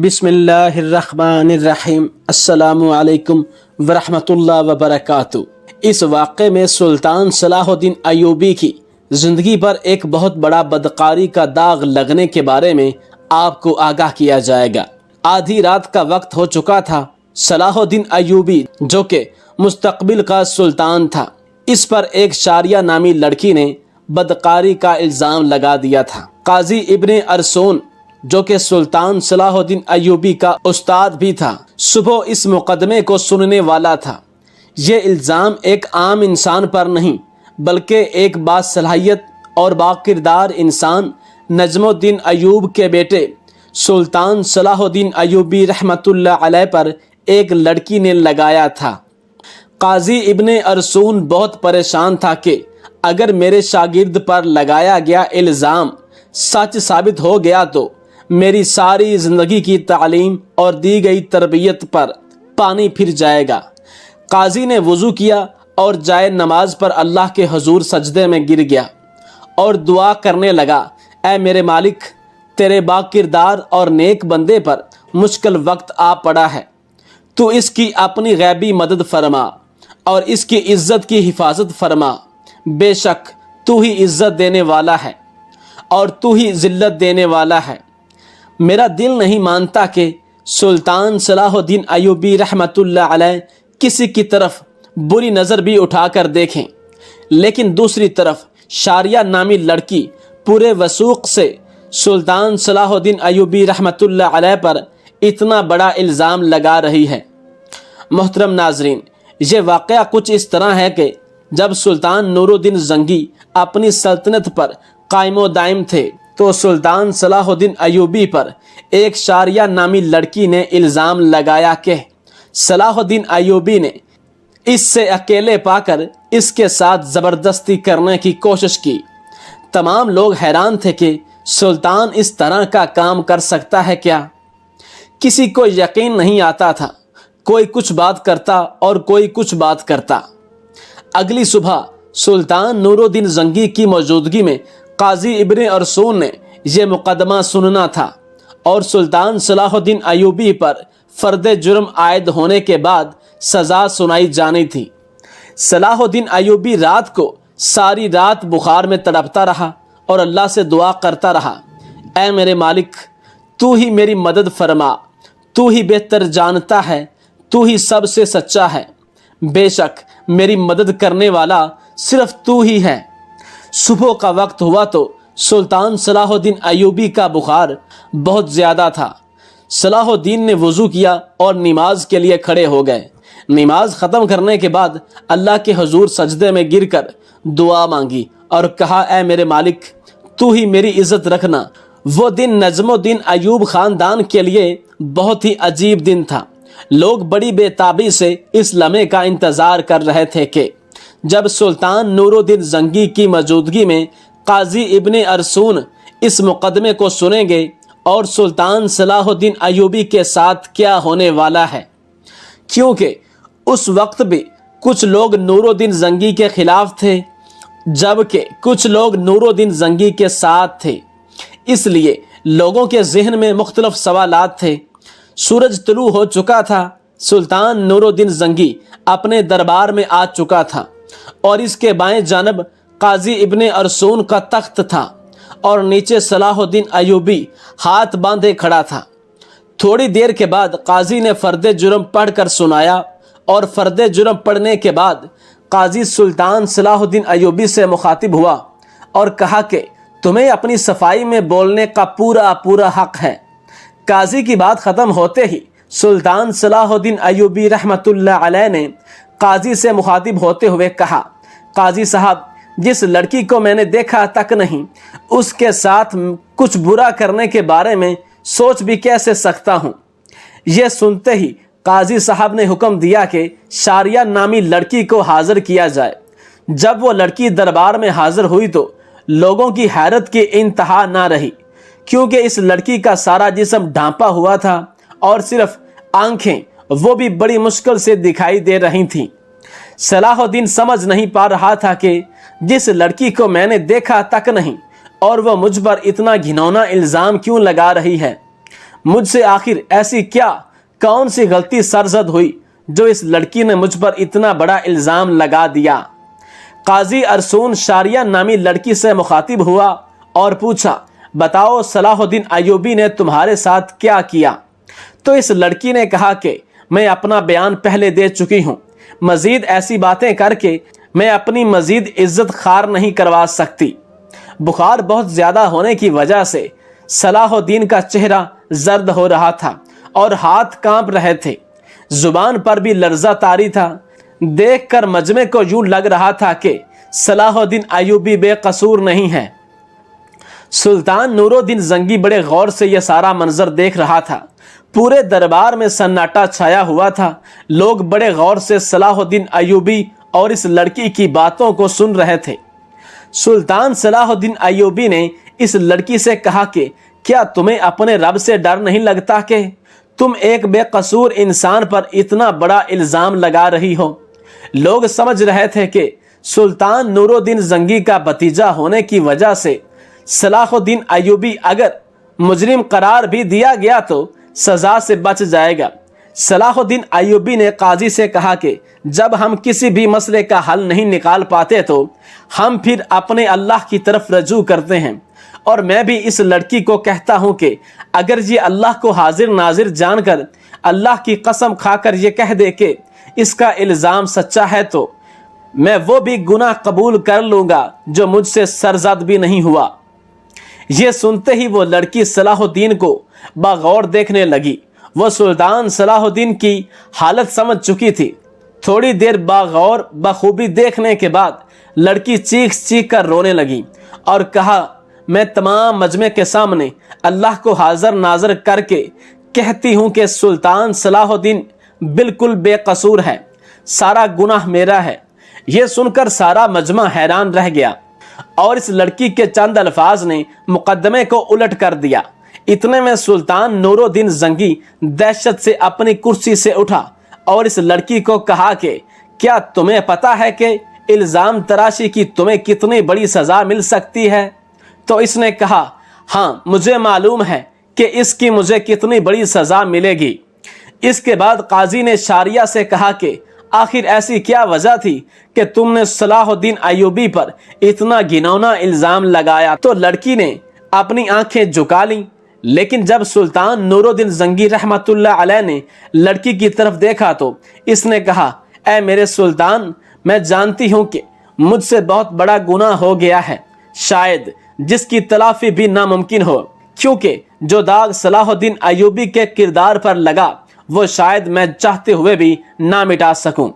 بسم اللہ الرحمن الرحیم۔ السلام علیکم ورحمۃ اللہ وبرکاتہ۔ اس واقعے میں سلطان صلاح الدین ایوبی کی زندگی پر ایک بہت بڑا بدکاری کا داغ لگنے کے بارے میں آپ کو آگاہ کیا جائے گا۔ آدھی رات کا وقت ہو چکا تھا۔ صلاح الدین ایوبی جو کہ مستقبل کا سلطان تھا، اس پر ایک شاریہ نامی لڑکی نے بدکاری کا الزام لگا دیا تھا۔ قاضی ابن ارسون جو کہ سلطان صلاح الدین ایوبی کا استاد بھی تھا، صبح اس مقدمے کو سننے والا تھا۔ یہ الزام ایک عام انسان پر نہیں بلکہ ایک باصلاحیت اور باکردار انسان نجم الدین ایوب کے بیٹے سلطان صلاح الدین ایوبی رحمۃ اللہ علیہ پر ایک لڑکی نے لگایا تھا۔ قاضی ابن ارسون بہت پریشان تھا کہ اگر میرے شاگرد پر لگایا گیا الزام سچ ثابت ہو گیا تو میری ساری زندگی کی تعلیم اور دی گئی تربیت پر پانی پھر جائے گا۔ قاضی نے وضو کیا اور جائے نماز پر اللہ کے حضور سجدے میں گر گیا اور دعا کرنے لگا، اے میرے مالک، تیرے باکردار اور نیک بندے پر مشکل وقت آ پڑا ہے، تو اس کی اپنی غیبی مدد فرما اور اس کی عزت کی حفاظت فرما۔ بے شک تو ہی عزت دینے والا ہے اور تو ہی ذلت دینے والا ہے۔ میرا دل نہیں مانتا کہ سلطان صلاح الدین ایوبی رحمۃ اللہ علیہ کسی کی طرف بری نظر بھی اٹھا کر دیکھیں، لیکن دوسری طرف شاریہ نامی لڑکی پورے وثوق سے سلطان صلاح الدین ایوبی رحمۃ اللہ علیہ پر اتنا بڑا الزام لگا رہی ہے۔ محترم ناظرین، یہ واقعہ کچھ اس طرح ہے کہ جب سلطان نور الدین زنگی اپنی سلطنت پر قائم و دائم تھے تو سلطان صلاح الدین ایوبی پر ایک شاریہ نامی لڑکی نے الزام لگایا کہ صلاح الدین ایوبی نے اس سے اکیلے پا کر اس کے ساتھ زبردستی کرنے کی کوشش کی۔ تمام لوگ حیران تھے کہ سلطان اس طرح کا کام کر سکتا ہے کیا؟ کسی کو یقین نہیں آتا تھا۔ کوئی کچھ بات کرتا اور کوئی کچھ بات کرتا۔ اگلی صبح سلطان نور الدین زنگی کی موجودگی میں قاضی ابن ارسون نے یہ مقدمہ سننا تھا اور سلطان صلاح الدین ایوبی پر فرد جرم عائد ہونے کے بعد سزا سنائی جانی تھی۔ صلاح الدین ایوبی رات کو ساری رات بخار میں تڑپتا رہا اور اللہ سے دعا کرتا رہا، اے میرے مالک، تو ہی میری مدد فرما، تو ہی بہتر جانتا ہے، تو ہی سب سے سچا ہے، بے شک میری مدد کرنے والا صرف تو ہی ہے۔ صبح کا وقت ہوا تو سلطان صلاح الدین ایوبی کا بخار بہت زیادہ تھا۔ صلاح الدین نے وضو کیا اور نماز کے لیے کھڑے ہو گئے۔ نماز ختم کرنے کے بعد اللہ کے حضور سجدے میں گر کر دعا مانگی اور کہا، اے میرے مالک، تو ہی میری عزت رکھنا۔ وہ دن نجم الدین ایوب خاندان کے لیے بہت ہی عجیب دن تھا۔ لوگ بڑی بے تابی سے اس لمحے کا انتظار کر رہے تھے کہ جب سلطان نور الدین زنگی کی موجودگی میں قاضی ابن ارسون اس مقدمے کو سنیں گے اور سلطان صلاح الدین ایوبی کے ساتھ کیا ہونے والا ہے، کیونکہ اس وقت بھی کچھ لوگ نور الدین زنگی کے خلاف تھے جبکہ کچھ لوگ نور الدین زنگی کے ساتھ تھے۔ اس لیے لوگوں کے ذہن میں مختلف سوالات تھے۔ سورج طلوع ہو چکا تھا۔ سلطان نور الدین زنگی اپنے دربار میں آ چکا تھا اور اس کے بائیں جانب قاضی ابن ارسون کا تخت تھا اور نیچے صلاح الدین ایوبی ہاتھ باندھے کھڑا تھا۔ تھوڑی دیر کے بعد قاضی نے فرد جرم پڑھ کر سنایا اور فرد جرم پڑھنے کے بعد قاضی سلطان صلاح الدین ایوبی سے مخاطب ہوا اور کہا کہ تمہیں اپنی صفائی میں بولنے کا پورا حق ہے۔ قاضی کی بات ختم ہوتے ہی سلطان صلاح الدین ایوبی رحمۃ اللہ علیہ نے قاضی سے مخاطب ہوتے ہوئے کہا، قاضی صاحب، جس لڑکی کو میں نے دیکھا تک نہیں، اس کے ساتھ کچھ برا کرنے کے بارے میں سوچ بھی کیسے سکتا ہوں؟ یہ سنتے ہی قاضی صاحب نے حکم دیا کہ شاریہ نامی لڑکی کو حاضر کیا جائے۔ جب وہ لڑکی دربار میں حاضر ہوئی تو لوگوں کی حیرت کی انتہا نہ رہی، کیونکہ اس لڑکی کا سارا جسم ڈھانپا ہوا تھا اور صرف آنکھیں وہ بھی بڑی مشکل سے دکھائی دے رہی تھیں۔ صلاح الدین سمجھ نہیں پا رہا تھا کہ جس لڑکی کو میں نے دیکھا تک نہیں اور وہ مجھ پر اتنا گھنونا الزام کیوں لگا رہی ہے۔ مجھ سے آخر ایسی کون سی غلطی سرزد ہوئی جو اس لڑکی نے مجھ پر اتنا بڑا الزام لگا دیا؟ قاضی ارسون شاریہ نامی لڑکی سے مخاطب ہوا اور پوچھا، بتاؤ صلاح الدین ایوبی نے تمہارے ساتھ کیا کیا؟ تو اس لڑکی نے کہا کہ میں اپنا بیان پہلے دے چکی ہوں، مزید ایسی باتیں کر کے میں اپنی مزید عزت خوار نہیں کروا سکتی۔ بخار بہت زیادہ ہونے کی وجہ سے صلاح الدین کا چہرہ زرد ہو رہا تھا اور ہاتھ کانپ رہے تھے، زبان پر بھی لرزہ طاری تھا۔ دیکھ کر مجمع کو یوں لگ رہا تھا کہ صلاح الدین ایوبی بے قصور نہیں ہے۔ سلطان نور الدین زنگی بڑے غور سے یہ سارا منظر دیکھ رہا تھا۔ پورے دربار میں سناٹا چھایا ہوا تھا، لوگ بڑے غور سے صلاح الدین ایوبی اور اس لڑکی کی باتوں کو سن رہے تھے۔ سلطان صلاح الدین ایوبی نے اس لڑکی سے کہا کہ کیا تمہیں اپنے رب سے ڈر نہیں لگتا کہ تم ایک بے قصور انسان پر اتنا بڑا الزام لگا رہی ہو؟ لوگ سمجھ رہے تھے کہ سلطان نور الدین زنگی کا بھتیجا ہونے کی وجہ سے صلاح الدین ایوبی اگر مجرم قرار بھی دیا گیا تو سزا سے بچ جائے گا۔ صلاح الدین ایوبی نے قاضی سے کہا کہ جب ہم کسی بھی مسئلے کا حل نہیں نکال پاتے تو ہم پھر اپنے اللہ کی طرف رجوع کرتے ہیں، اور میں بھی اس لڑکی کو کہتا ہوں کہ اگر یہ اللہ کو حاضر ناظر جان کر اللہ کی قسم کھا کر یہ کہہ دے کہ اس کا الزام سچا ہے تو میں وہ بھی گناہ قبول کر لوں گا جو مجھ سے سرزد بھی نہیں ہوا۔ یہ سنتے ہی وہ لڑکی صلاح الدین کو بغور دیکھنے لگی۔ وہ سلطان صلاح الدین کی حالت سمجھ چکی تھی۔ تھوڑی دیر بغور بخوبی دیکھنے کے بعد لڑکی چیخ چیخ کر رونے لگی اور کہا، میں تمام مجمع کے سامنے اللہ کو حاضر ناظر کر کے کہتی ہوں کہ سلطان صلاح الدین بالکل بے قصور ہے، سارا گناہ میرا ہے۔ یہ سن کر سارا مجمع حیران رہ گیا اور اس لڑکی کے چند الفاظ نے مقدمے کو الٹ کر دیا۔ اتنے میں سلطان نور الدین زنگی دہشت سے اپنی کرسی سے اٹھا اور اس لڑکی کو کہا کہ کیا تمہیں پتا ہے کہ الزام تراشی کی تمہیں کتنی بڑی سزا مل سکتی ہے؟ تو اس نے کہا، ہاں مجھے معلوم ہے کہ اس کی مجھے کتنی بڑی سزا ملے گی۔ اس کے بعد قاضی نے شاریہ سے کہا کہ آخر ایسی کیا وجہ تھی کہ تم نے صلاح الدین ایوبی پر اتنا گھناؤنا الزام لگایا؟ تو لڑکی نے اپنی آنکھیں جھکا لیں، لیکن جب سلطان نور الدین زنگی رحمت اللہ علیہ نے لڑکی کی طرف دیکھا تو اس نے کہا، اے میرے سلطان، میں جانتی ہوں کہ مجھ سے بہت بڑا گناہ ہو گیا ہے، شاید جس کی تلافی بھی ناممکن ہو، کیونکہ جو داغ صلاح الدین ایوبی کے کردار پر لگا وہ شاید میں چاہتے ہوئے بھی نہ مٹا سکوں،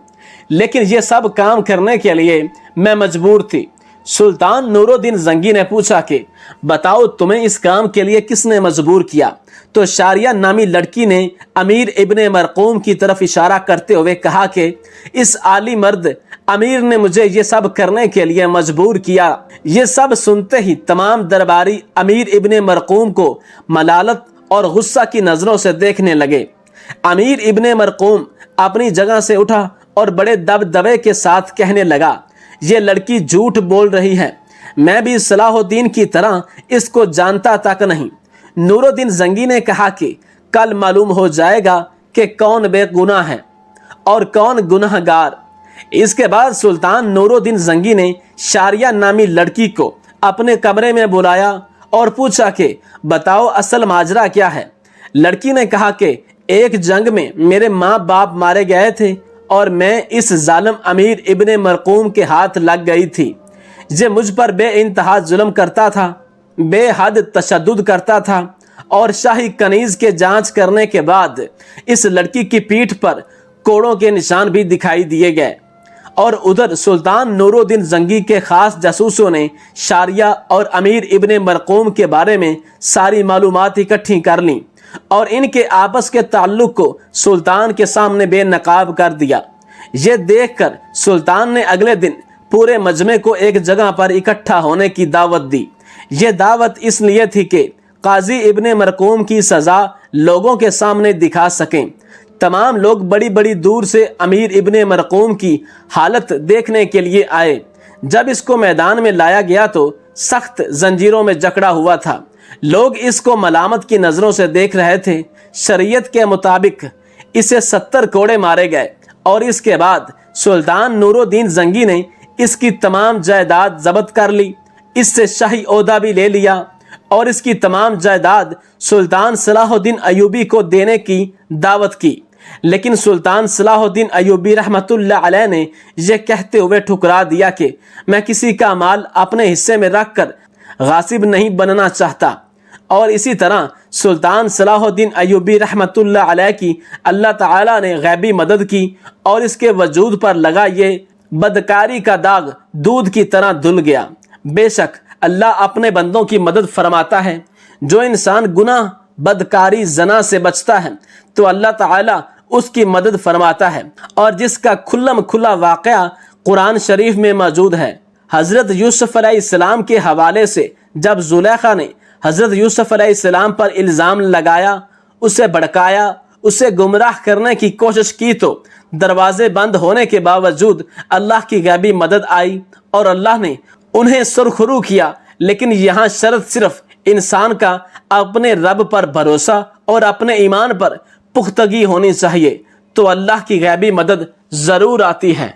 لیکن یہ سب کام کرنے کے لیے میں مجبور تھی۔ سلطان نور الدین زنگی نے پوچھا کہ بتاؤ تمہیں اس کام کے لیے کس نے مجبور کیا؟ تو شاریہ نامی لڑکی نے امیر ابن مرقوم کی طرف اشارہ کرتے ہوئے کہا کہ اس عالی مرد امیر نے مجھے یہ سب کرنے کے لیے مجبور کیا۔ یہ سب سنتے ہی تمام درباری امیر ابن مرقوم کو ملالت اور غصہ کی نظروں سے دیکھنے لگے۔ امیر ابن مرقوم اپنی جگہ سے اٹھا اور بڑے دبدبے کے ساتھ کہنے لگا، یہ لڑکی جھوٹ بول رہی ہے، میں بھی صلاح الدین کی طرح اس کو جانتا تک نہیں۔ نور الدین زنگی نے کہا کہ کل معلوم ہو جائے گا کہ کون بے گناہ ہے اور کون گناہ گار۔ اس کے بعد سلطان نور الدین زنگی نے شاریہ نامی لڑکی کو اپنے کمرے میں بلایا اور پوچھا کہ بتاؤ اصل ماجرا کیا ہے؟ لڑکی نے کہا کہ ایک جنگ میں میرے ماں باپ مارے گئے تھے اور میں اس ظالم امیر ابن مرقوم کے ہاتھ لگ گئی تھی۔ یہ مجھ پر بے انتہا ظلم کرتا تھا، بے حد تشدد کرتا تھا، اور شاہی کنیز کے جانچ کرنے کے بعد اس لڑکی کی پیٹھ پر کوڑوں کے نشان بھی دکھائی دیے گئے۔ اور ادھر سلطان نور الدین زنگی کے خاص جاسوسوں نے شاریہ اور امیر ابن مرقوم کے بارے میں ساری معلومات اکٹھی کر لیں اور ان کے آپس کے تعلق کو سلطان کے سامنے بے نقاب کر دیا۔ یہ دیکھ کر سلطان نے اگلے دن پورے مجمع کو ایک جگہ پر اکٹھا ہونے کی دعوت دی۔ یہ دعوت اس لیے تھی کہ قاضی ابن مرقوم کی سزا لوگوں کے سامنے دکھا سکیں۔ تمام لوگ بڑی بڑی دور سے امیر ابن مرقوم کی حالت دیکھنے کے لیے آئے۔ جب اس کو میدان میں لایا گیا تو سخت زنجیروں میں جکڑا ہوا تھا، لوگ اس کو ملامت کی نظروں سے دیکھ رہے تھے۔ شریعت کے مطابق اسے 70 کوڑے مارے گئے اور اس کے بعد سلطان نور الدین زنگی نے اس کی تمام جائیداد ضبط کر لی، اس سے شاہی عہدہ بھی لے لیا اور اس کی تمام جائیداد سلطان صلاح الدین ایوبی کو دینے کی دعوت کی۔ لیکن سلطان صلاح الدین ایوبی رحمۃ اللہ علیہ نے یہ کہتے ہوئے ٹھکرا دیا کہ میں کسی کا مال اپنے حصے میں رکھ کر غاصب نہیں بننا چاہتا، اور اسی طرح سلطان صلاح الدین ایوبی رحمۃ اللہ علیہ کی اللہ تعالیٰ نے غیبی مدد کی اور اس کے وجود پر لگا یہ بدکاری کا داغ دودھ کی طرح دھل گیا۔ بے شک اللہ اپنے بندوں کی مدد فرماتا ہے۔ جو انسان گناہ، بدکاری، زنا سے بچتا ہے تو اللہ تعالیٰ اس کی مدد فرماتا ہے، اور جس کا کھلم کھلا واقعہ قرآن شریف میں موجود ہے۔ حضرت یوسف علیہ السلام کے حوالے سے جب زلیخا نے حضرت یوسف علیہ السلام پر الزام لگایا، اسے بھڑکایا، اسے گمراہ کرنے کی کوشش کی تو دروازے بند ہونے کے باوجود اللہ کی غیبی مدد آئی اور اللہ نے انہیں سرخرو کیا۔ لیکن یہاں شرط صرف انسان کا اپنے رب پر بھروسہ اور اپنے ایمان پر پختگی ہونی چاہیے، تو اللہ کی غیبی مدد ضرور آتی ہے۔